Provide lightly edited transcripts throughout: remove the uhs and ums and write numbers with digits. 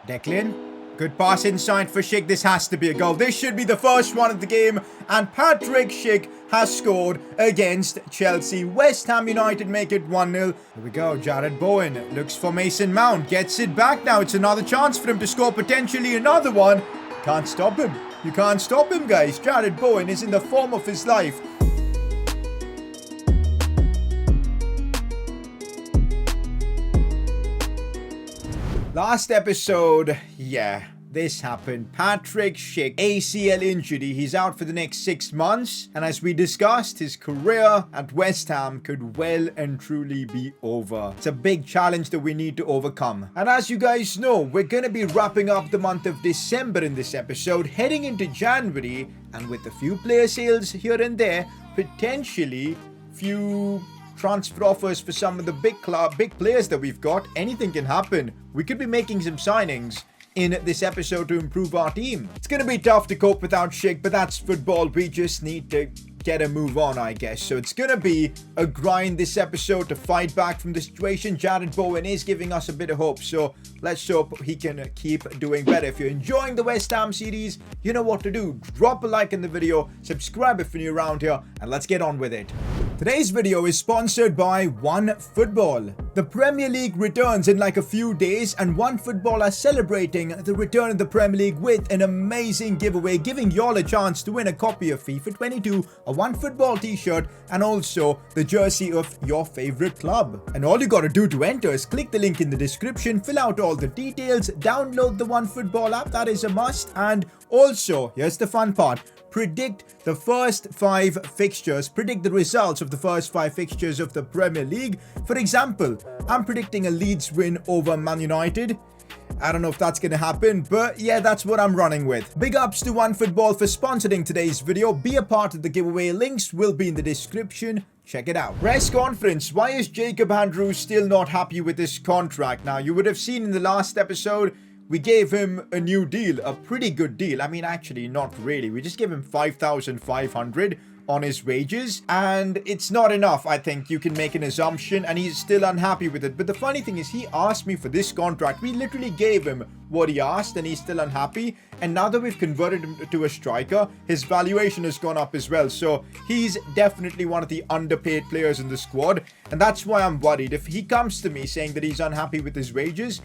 Declan. Good pass inside for Schick. This has to be a goal. This should be the first one of the game. And Patrick Schick has scored against Chelsea. West Ham United make it 1-0. Here we go. Jared Bowen looks for Mason Mount. Gets it back now. It's another chance for him to score potentially another one. Can't stop him. You can't stop him, guys. Jared Bowen is in the form of his life. Last episode, this happened. Patrick Schick, ACL injury. He's out for the next 6 months. And as we discussed, his career at West Ham could well and truly be over. It's a big challenge that we need to overcome. And as you guys know, we're going to be wrapping up the month of December in this episode, heading into January. And with a few player sales here and there, potentially few transfer offers for some of the big players that we've got. Anything can happen. We could be making some signings in this episode to improve our team. It's going to be tough to cope without Schick, but that's football. We just need to get a move on, I guess. So it's going to be a grind this episode to fight back from the situation. Jared Bowen is giving us a bit of hope, so let's hope he can keep doing better. If you're enjoying the West Ham series, you know what to do. Drop a like in the video, subscribe if you're new around here, and let's get on with it. Today's video is sponsored by Onefootball. The Premier League returns in like a few days, and Onefootball are celebrating the return of the Premier League with an amazing giveaway, giving y'all a chance to win a copy of FIFA 22, a Onefootball t-shirt, and also the jersey of your favorite club. And all you gotta do to enter is click the link in the description, fill out all the details, download the Onefootball app, that is a must, and also, here's the fun part. Predict the first 5 fixtures. Predict the results of the first 5 fixtures of the Premier League. For example, I'm predicting a Leeds win over Man United. I don't know if that's going to happen, but yeah, that's what I'm running with. Big ups to Onefootball for sponsoring today's video. Be a part of the giveaway. Links will be in the description. Check it out. Press conference. Why is Jacob Andrews still not happy with his contract? Now, you would have seen in the last episode, we gave him a new deal, a pretty good deal. I mean, actually, not really. We just gave him 5,500 on his wages, and it's not enough. I think you can make an assumption, and he's still unhappy with it. But the funny thing is, he asked me for this contract. We literally gave him what he asked, and he's still unhappy. And now that we've converted him to a striker, his valuation has gone up as well. So he's definitely one of the underpaid players in the squad, and that's why I'm worried. If he comes to me saying that he's unhappy with his wages,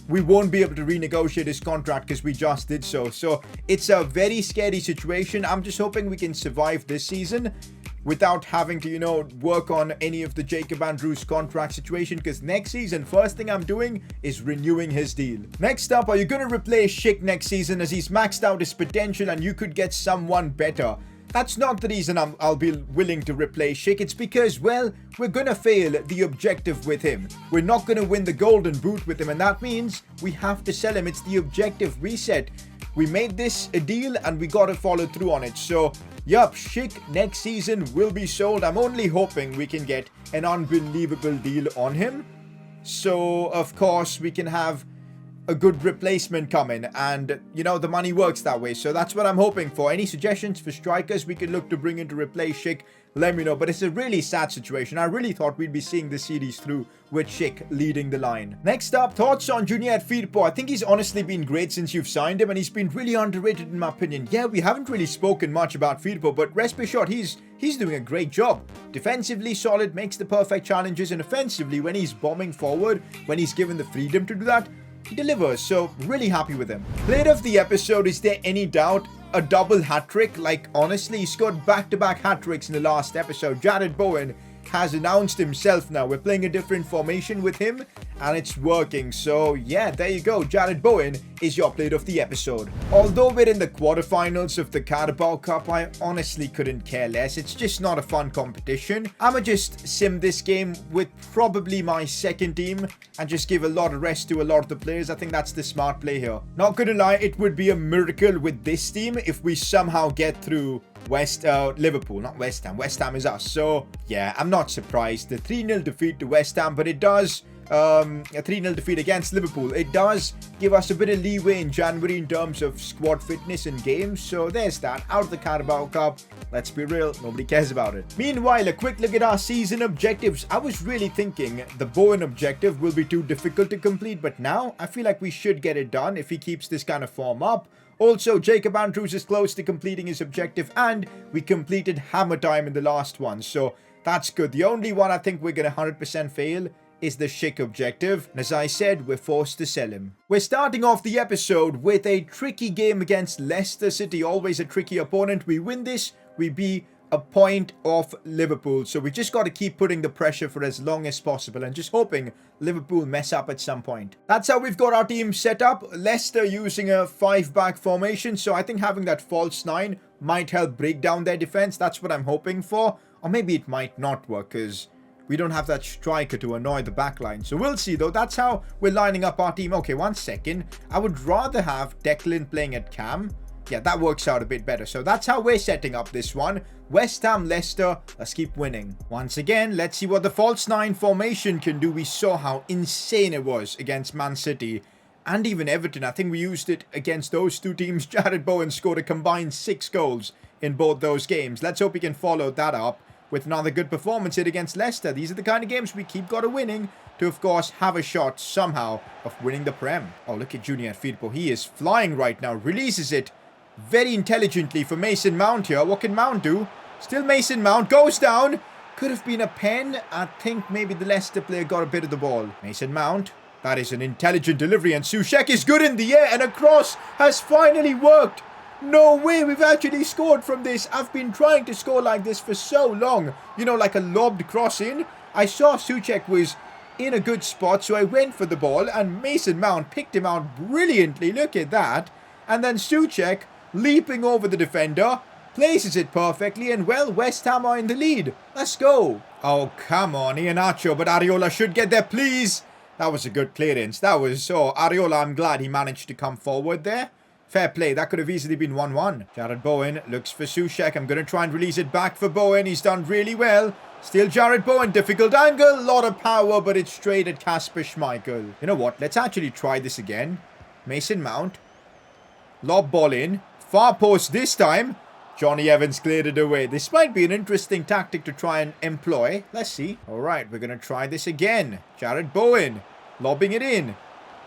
we won't be able to renegotiate his contract because we just did so. So it's a very scary situation. I'm just hoping we can survive this season without having to, work on any of the Jacob Andrews contract situation, because next season, first thing I'm doing is renewing his deal. Next up, are you going to replace Schick next season as he's maxed out his potential and you could get someone better? That's not the reason I'll be willing to replace Schick. It's because, well, we're going to fail the objective with him. We're not going to win the golden boot with him, and that means we have to sell him. It's the objective reset. We made this a deal, and we got to follow through on it. So, yup, Schick next season will be sold. I'm only hoping we can get an unbelievable deal on him. So, of course, we can have a good replacement coming, and the money works that way. So that's what I'm hoping for. Any suggestions for strikers we could look to bring in to replace Schick, let me know. But it's a really sad situation. I really thought we'd be seeing this series through with Schick leading the line. Next up, thoughts on Junior Firpo. I think he's honestly been great since you've signed him, and he's been really underrated in my opinion. Yeah, we haven't really spoken much about Firpo, but rest be assured, he's doing a great job. Defensively solid, makes the perfect challenges, and offensively, when he's bombing forward, when he's given the freedom to do that, he delivers. So really happy with him. Player of the episode, is there any doubt? A double hat-trick? Like, honestly, he scored back-to-back hat-tricks in the last episode. Jared Bowen has announced himself now. We're playing a different formation with him, and it's working. So yeah, there you go. Jared Bowen is your player of the episode. Although we're in the quarterfinals of the Carabao Cup, I honestly couldn't care less. It's just not a fun competition. I'ma just sim this game with probably my second team and just give a lot of rest to a lot of the players. I think that's the smart play here. Not gonna lie, it would be a miracle with this team if we somehow get through Liverpool, not West Ham. West Ham is us. So yeah, I'm not surprised. The 3-0 defeat to West Ham, but it does a 3-0 defeat against Liverpool. It does give us a bit of leeway in January in terms of squad fitness and games. So there's that. Out of the Carabao Cup. Let's be real, nobody cares about it. Meanwhile, a quick look at our season objectives. I was really thinking the Bowen objective will be too difficult to complete, but now I feel like we should get it done if he keeps this kind of form up. Also, Jacob Andrews is close to completing his objective, and we completed hammer time in the last one, so that's good. The only one I think we're going to 100% fail is the Schick objective. And as I said, we're forced to sell him. We're starting off the episode with a tricky game against Leicester City. Always a tricky opponent. We win this, we be a point off Liverpool. So we just got to keep putting the pressure for as long as possible and just hoping Liverpool mess up at some point. That's how we've got our team set up. Leicester using a 5-back formation. So I think having that false 9 might help break down their defense. That's what I'm hoping for. Or maybe it might not work because we don't have that striker to annoy the backline. So we'll see though. That's how we're lining up our team. Okay, 1 second. I would rather have Declan playing at cam. Yeah, that works out a bit better. So that's how we're setting up this one. West Ham, Leicester. Let's keep winning. Once again, let's see what the false 9 formation can do. We saw how insane it was against Man City and even Everton. I think we used it against those two teams. Jared Bowen scored a combined 6 goals in both those games. Let's hope he can follow that up with another good performance here against Leicester. These are the kind of games we keep got to winning to, of course, have a shot somehow of winning the Prem. Oh, look at Junior Firpo. He is flying right now. Releases it very intelligently for Mason Mount here. What can Mount do? Still Mason Mount. Goes down. Could have been a pen. I think maybe the Leicester player got a bit of the ball. Mason Mount. That is an intelligent delivery. And Soucek is good in the air. And a cross has finally worked. No way, we've actually scored from this. I've been trying to score like this for so long. You know, like a lobbed cross in. I saw Soucek was in a good spot, so I went for the ball. And Mason Mount picked him out brilliantly. Look at that. And then Soucek, leaping over the defender, places it perfectly. And, well, West Ham are in the lead. Let's go. Oh, come on, Iheanacho. But Areola should get there, please. That was a good clearance. That was so. Areola, I'm glad he managed to come forward there. Fair play. That could have easily been 1-1. Jared Bowen looks for Soucek. I'm going to try and release it back for Bowen. He's done really well. Still Jared Bowen. Difficult angle. A lot of power, but it's straight at Kasper Schmeichel. You know what? Let's actually try this again. Mason Mount. Lob ball in. Far post this time. Johnny Evans cleared it away. This might be an interesting tactic to try and employ. Let's see. All right. We're going to try this again. Jared Bowen. Lobbing it in.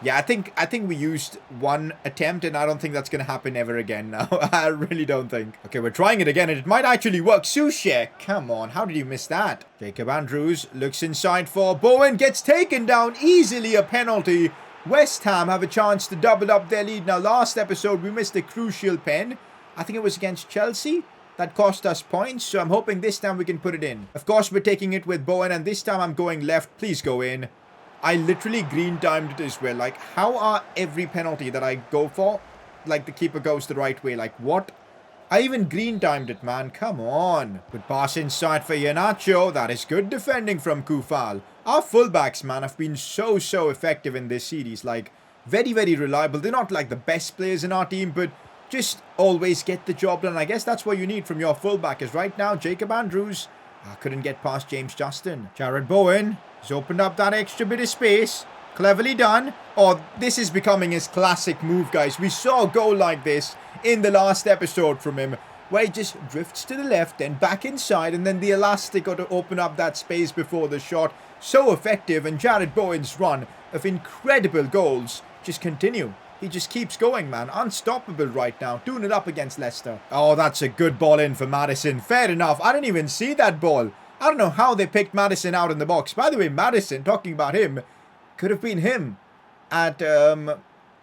Yeah, I think we used one attempt, and I don't think that's going to happen ever again now. I really don't think. Okay, we're trying it again, and it might actually work. Soucek, come on. How did you miss that? Jacob Andrews looks inside for Bowen. Gets taken down easily. A penalty. West Ham have a chance to double up their lead. Now, last episode, we missed a crucial pen. I think it was against Chelsea. That cost us points, so I'm hoping this time we can put it in. Of course, we're taking it with Bowen, and this time I'm going left. Please go in. I literally green timed it as well. Like, how are every penalty that I go for, like, the keeper goes the right way? Like, what? I even green timed it, man. Come on. Good pass inside for Iheanacho. That is good defending from Koufal. Our fullbacks, man, have been so effective in this series. Like, very reliable. They're not, like, the best players in our team, but just always get the job done. I guess that's what you need from your fullback. Is right now, Jacob Andrews. I couldn't get past James Justin. Jared Bowen. He's opened up that extra bit of space. Cleverly done. Oh, this is becoming his classic move, guys. We saw a goal like this in the last episode from him, where he just drifts to the left, then back inside, and then the elastic got to open up that space before the shot. So effective, and Jared Bowen's run of incredible goals just continue. He just keeps going, man. Unstoppable right now. Doing it up against Leicester. Oh, that's a good ball in for Maddison. Fair enough. I didn't even see that ball. I don't know how they picked Maddison out in the box. By the way, Maddison, talking about him, could have been him at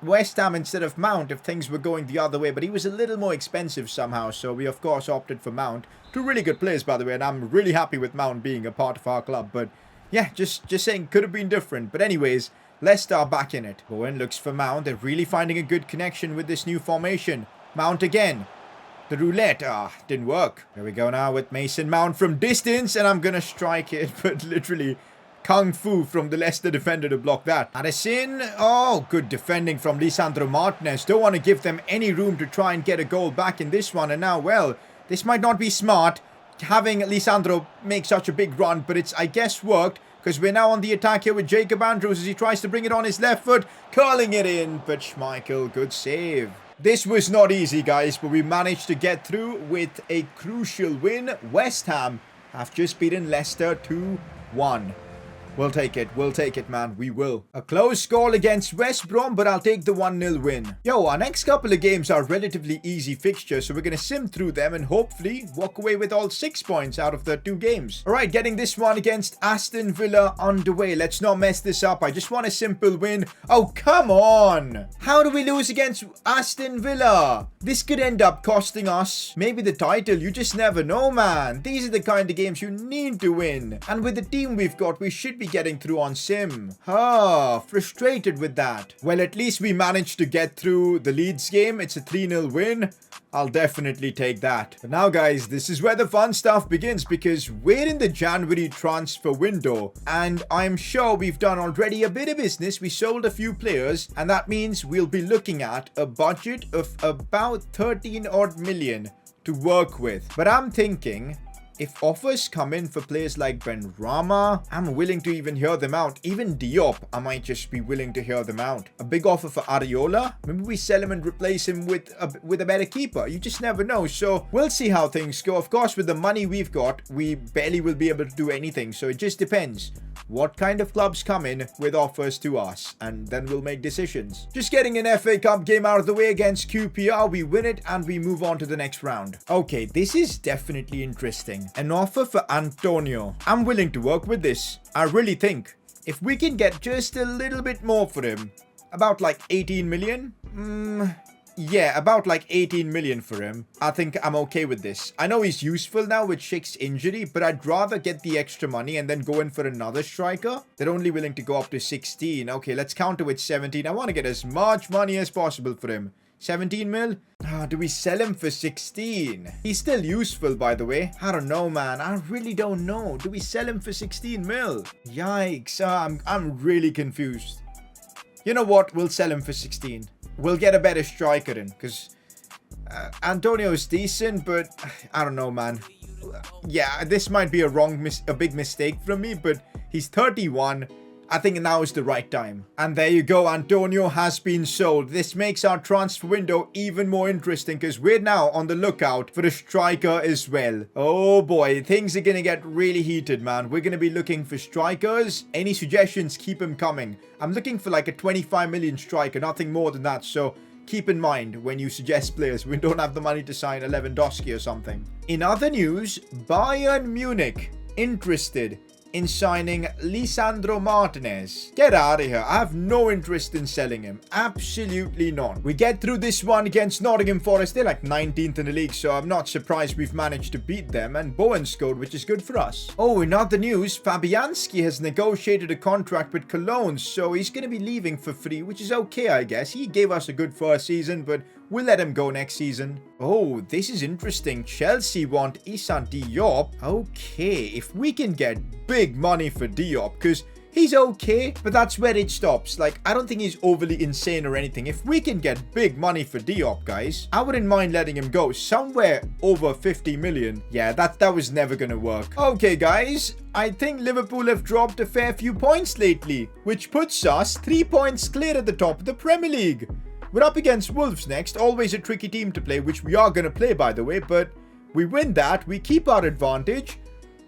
West Ham instead of Mount if things were going the other way. But he was a little more expensive somehow. So we, of course, opted for Mount. 2 really good players, by the way. And I'm really happy with Mount being a part of our club. But yeah, just saying, could have been different. But anyways, Leicester are back in it. Bowen looks for Mount. They're really finding a good connection with this new formation. Mount again. The roulette, didn't work. Here we go now with Mason Mount from distance, and I'm going to strike it, but literally kung fu from the Leicester defender to block that. Addison, oh, good defending from Lisandro Martinez. Don't want to give them any room to try and get a goal back in this one, and now, well, this might not be smart, having Lisandro make such a big run, but it's, I guess, worked. because we're now on the attack here with Jacob Andrews as he tries to bring it on his left foot, curling it in, but Schmeichel, good save. This was not easy, guys, but we managed to get through with a crucial win. West Ham have just beaten Leicester 2-1. We'll take it, man, we will. A close score against West Brom, but I'll take the 1-0 win. Yo, our next couple of games are relatively easy fixtures, so we're going to sim through them and hopefully walk away with all 6 points out of the 2 games. Alright, getting this one against Aston Villa underway. Let's not mess this up. I just want a simple win. Oh, come on! How do we lose against Aston Villa? This could end up costing us maybe the title. You just never know, man. These are the kind of games you need to win. And with the team we've got, we should be getting through on sim. Frustrated with that. Well, at least we managed to get through the Leeds game. It's a 3-0 win. I'll definitely take that. But now, guys, this is where the fun stuff begins, because we're in the January transfer window and I'm sure we've done already a bit of business. We sold a few players and that means we'll be looking at a budget of about 13 odd million to work with. But I'm thinking, if offers come in for players like Benrahma, I'm willing to even hear them out. Even Diop, I might just be willing to hear them out. A big offer for Areola, maybe we sell him and replace him with a better keeper. You just never know. So we'll see how things go. Of course, with the money we've got, we barely will be able to do anything. So it just depends what kind of clubs come in with offers to us, and then we'll make decisions. Just getting an FA Cup game out of the way against QPR. We win it and we move on to the next round. Okay, this is definitely interesting. An offer for Antonio. I'm willing to work with this. I really think if we can get just a little bit more for him, about like 18 million. Yeah, about like 18 million for him. I think I'm okay with this. I know he's useful now with Schick's injury, but I'd rather get the extra money and then go in for another striker. They're only willing to go up to 16. Okay, let's counter with 17. I want to get as much money as possible for him. 17 mil? Do we sell him for 16? He's still useful, by the way. I don't know, man. I really don't know. Do we sell him for 16 mil? Yikes. I'm really confused. You know what? We'll sell him for 16. We'll get a better striker in, because Antonio is decent, but I don't know, man. Yeah, this might be a big mistake from me, but he's 31. I think now is the right time. And there you go, Antonio has been sold. This makes our transfer window even more interesting, because we're now on the lookout for a striker as well. Oh boy, things are going to get really heated, man. We're going to be looking for strikers. Any suggestions, keep them coming. I'm looking for like a 25 million striker, nothing more than that. So keep in mind when you suggest players, we don't have the money to sign a Lewandowski or something. In other news, Bayern Munich interested in signing Lisandro Martinez. Get out of here. I have no interest in selling him. Absolutely not. We get through this one against Nottingham Forest. They're like 19th in the league, so I'm not surprised we've managed to beat them. And Bowen scored, which is good for us. Oh, in other news, Fabianski has negotiated a contract with Cologne, so he's going to be leaving for free, which is okay, I guess. He gave us a good first season, but we'll let him go next season. Oh, this is interesting. Chelsea want Issa Diop. Okay, if we can get big money for Diop, because he's okay, but that's where it stops. Like, I don't think he's overly insane or anything. If we can get big money for Diop, guys, I wouldn't mind letting him go. Somewhere over 50 million. Yeah, that was never gonna work. Okay, guys, I think Liverpool have dropped a fair few points lately, which puts us 3 points clear at the top of the Premier League. We're up against Wolves next. Always a tricky team to play, which we are going to play, by the way. But we win that. We keep our advantage.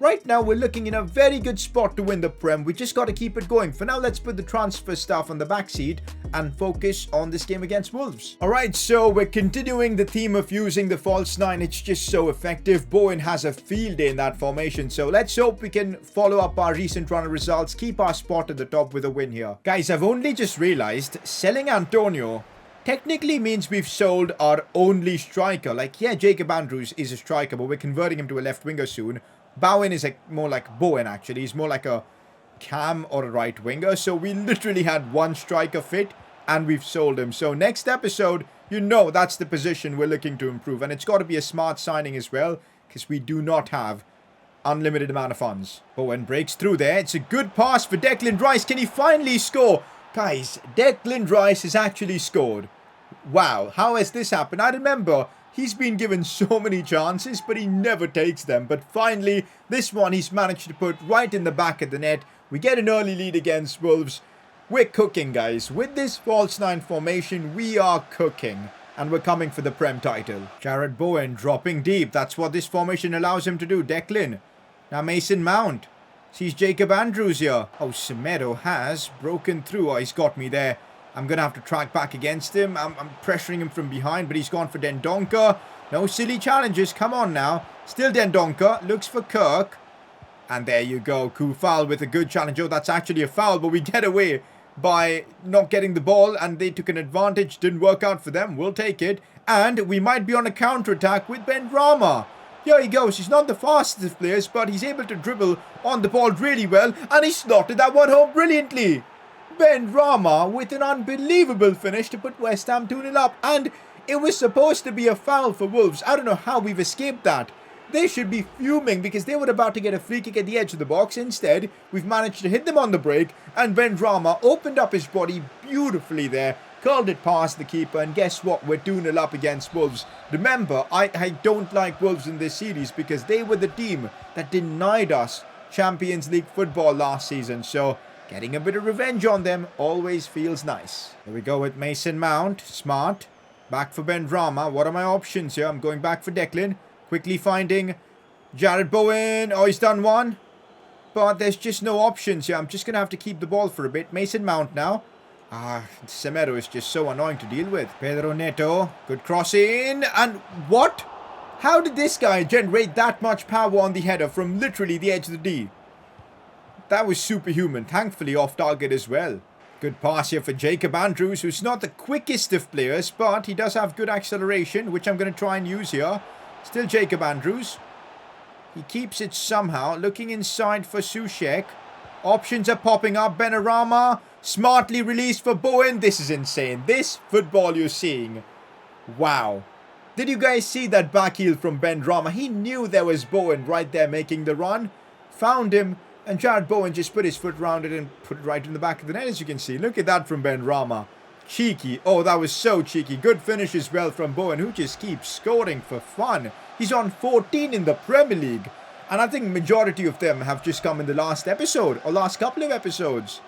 Right now, we're looking in a very good spot to win the Prem. We just got to keep it going. For now, let's put the transfer stuff on the backseat and focus on this game against Wolves. Alright, so we're continuing the theme of using the false 9. It's just so effective. Bowen has a field day in that formation. So let's hope we can follow up our recent run of results. Keep our spot at the top with a win here. Guys, I've only just realized selling Antonio technically means we've sold our only striker. Like, yeah, Jacob Andrews is a striker, but we're converting him to a left winger soon. Bowen is more like Bowen, actually. He's more like a cam or a right winger. So we literally had one striker fit and we've sold him. So next episode, you know that's the position we're looking to improve. And it's got to be a smart signing as well, because we do not have unlimited amount of funds. Bowen breaks through there. It's a good pass for Declan Rice. Can he finally score? Guys, Declan Rice has actually scored. Wow, how has this happened? I remember He's been given so many chances, but he never takes them. But finally, this one he's managed to put right in the back of the net. We get an early lead against Wolves. We're cooking, guys. With this false nine formation, we are cooking. And we're coming for the Prem title. Jared Bowen dropping deep. That's what this formation allows him to do. Declan. Now Mason Mount. Sees Jacob Andrews here. Oh, Semedo has broken through. Oh, he's got me there. I'm going to have to track back against him. I'm pressuring him from behind, but he's gone for Dendoncker. No silly challenges. Come on now. Still Dendoncker. Looks for Kirk. And there you go. Kufal with a good challenge. Oh, that's actually a foul, but we get away by not getting the ball, and they took an advantage. Didn't work out for them. We'll take it. And we might be on a counter-attack with Ben Rama. Here he goes. He's not the fastest of players, but he's able to dribble on the ball really well, and he slotted that one home brilliantly. Ben Rama with an unbelievable finish to put West Ham 2-0 up. And it was supposed to be a foul for Wolves. I don't know how we've escaped that. They should be fuming because they were about to get a free kick at the edge of the box. Instead, we've managed to hit them on the break. And Ben Rama opened up his body beautifully there. Curled it past the keeper. And guess what? We're 2-0 up against Wolves. Remember, I don't like Wolves in this series because they were the team that denied us Champions League football last season. So getting a bit of revenge on them always feels nice. Here we go with Mason Mount. Smart. Back for Ben Rama. What are my options here? I'm going back for Declan. Quickly finding Jared Bowen. Oh, he's done one. But there's just no options here. I'm just going to have to keep the ball for a bit. Mason Mount now. Semedo is just so annoying to deal with. Pedro Neto. Good cross in. And what? How did this guy generate that much power on the header from literally the edge of the D? That was superhuman. Thankfully off target as well. Good pass here for Jacob Andrews, who's not the quickest of players, but he does have good acceleration, which I'm going to try and use here. Still Jacob Andrews. He keeps it somehow. Looking inside for Soucek. Options are popping up. Benrahma smartly released for Bowen. This is insane. This football you're seeing. Wow. Did you guys see that back heel from Benrahma? He knew there was Bowen right there making the run. Found him. And Jared Bowen just put his foot around it and put it right in the back of the net, as you can see. Look at that from Benrahma. Cheeky. Oh, that was so cheeky. Good finish as well from Bowen, who just keeps scoring for fun. He's on 14 in the Premier League. And I think majority of them have just come in the last episode, or last couple of episodes.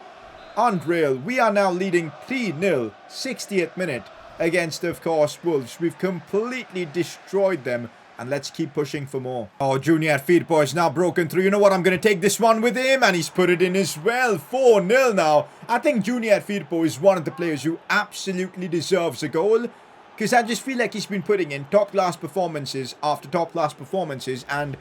Unreal. We are now leading 3-0, 60th minute, against, of course, Wolves. We've completely destroyed them. And let's keep pushing for more. Oh, Junior Firpo is now broken through. You know what? I'm going to take this one with him. And he's put it in as well. 4-0 now. I think Junior Firpo is one of the players who absolutely deserves a goal. Because I just feel like he's been putting in top-class performances after top-class performances. And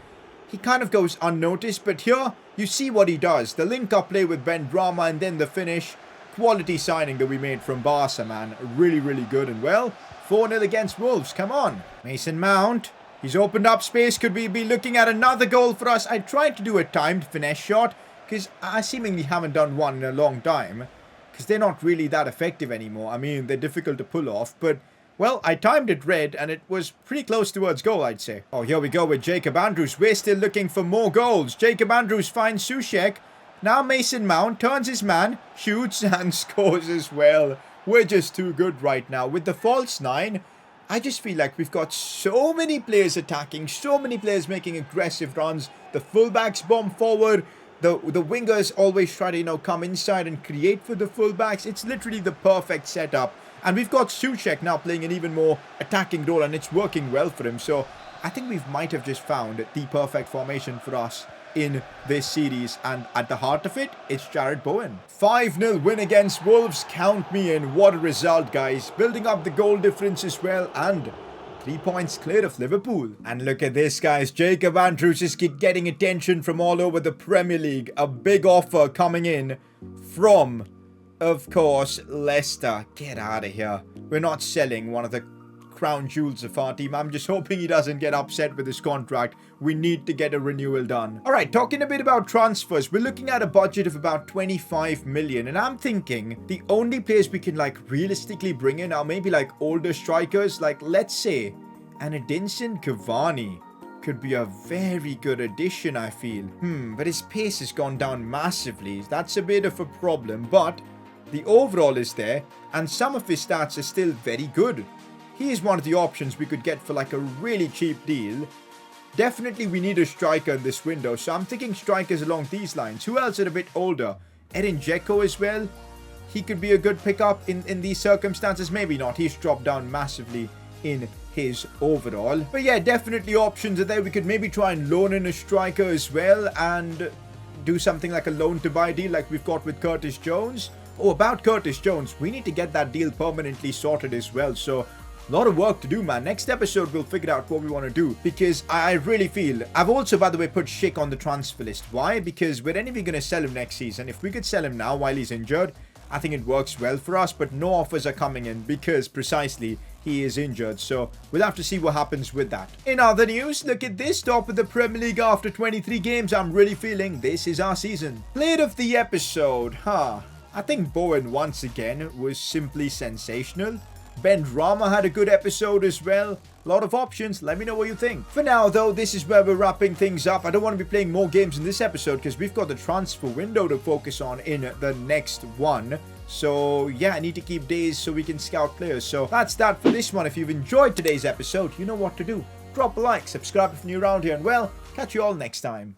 he kind of goes unnoticed. But here, you see what he does. The link-up play with Benrahma and then the finish. Quality signing that we made from Barca, man. Really, really good. And well, 4-0 against Wolves. Come on. Mason Mount. He's opened up space. Could we be looking at another goal for us? I tried to do a timed finesse shot because I seemingly haven't done one in a long time because they're not really that effective anymore. I mean, they're difficult to pull off, but, well, I timed it red and it was pretty close towards goal, I'd say. Oh, here we go with Jacob Andrews. We're still looking for more goals. Jacob Andrews finds Soucek. Now Mason Mount turns his man, shoots and scores as well. We're just too good right now. With the false nine, I just feel like we've got so many players attacking, so many players making aggressive runs. The fullbacks bomb forward. The wingers always try to, come inside and create for the fullbacks. It's literally the perfect setup. And we've got Soucek now playing an even more attacking role, and it's working well for him. So I think we might have just found the perfect formation for us in this series, and at the heart of it, it's Jared Bowen. 5-0 win against Wolves. Count me in. What a result, guys. Building up the goal difference as well, and 3 points clear of Liverpool. And look at this, guys. Jacob Andrews is getting attention from all over the Premier League. A big offer coming in from, of course, Leicester. Get out of here. We're not selling one of the crown jewels of our team. I'm just hoping he doesn't get upset with his contract. We need to get a renewal done. Alright, talking a bit about transfers. We're looking at a budget of about 25 million. And I'm thinking the only players we can realistically bring in are maybe older strikers. Let's say an Edinson Cavani could be a very good addition, I feel. But his pace has gone down massively. That's a bit of a problem. But the overall is there. And some of his stats are still very good. he is one of the options we could get for like a really cheap deal. Definitely we need a striker in this window, so I'm thinking strikers along these lines. Who else is a bit older? Edin Dzeko as well. He could be a good pickup in these circumstances. Maybe not. He's dropped down massively in his overall. But yeah, definitely options are there. We could maybe try and loan in a striker as well and do something like a loan to buy deal like we've got with Curtis Jones. Oh, about Curtis Jones, we need to get that deal permanently sorted as well. So a lot of work to do, man. Next episode, we'll figure out what we want to do. Because I really feel... I've also, by the way, put Schick on the transfer list. Why? Because we're anyway going to sell him next season. If we could sell him now while he's injured, I think it works well for us. But no offers are coming in because precisely he is injured. So we'll have to see what happens with that. In other news, look at this. Top of the Premier League after 23 games. I'm really feeling this is our season. Played of the episode. I think Bowen once again was simply sensational. Ben Rama had a good episode as well. A lot of options. Let me know what you think. For now, though, this is where we're wrapping things up. I don't want to be playing more games in this episode because we've got the transfer window to focus on in the next one. So, yeah, I need to keep days so we can scout players. So, that's that for this one. If you've enjoyed today's episode, you know what to do. Drop a like, subscribe if you're new around here, and, well, catch you all next time.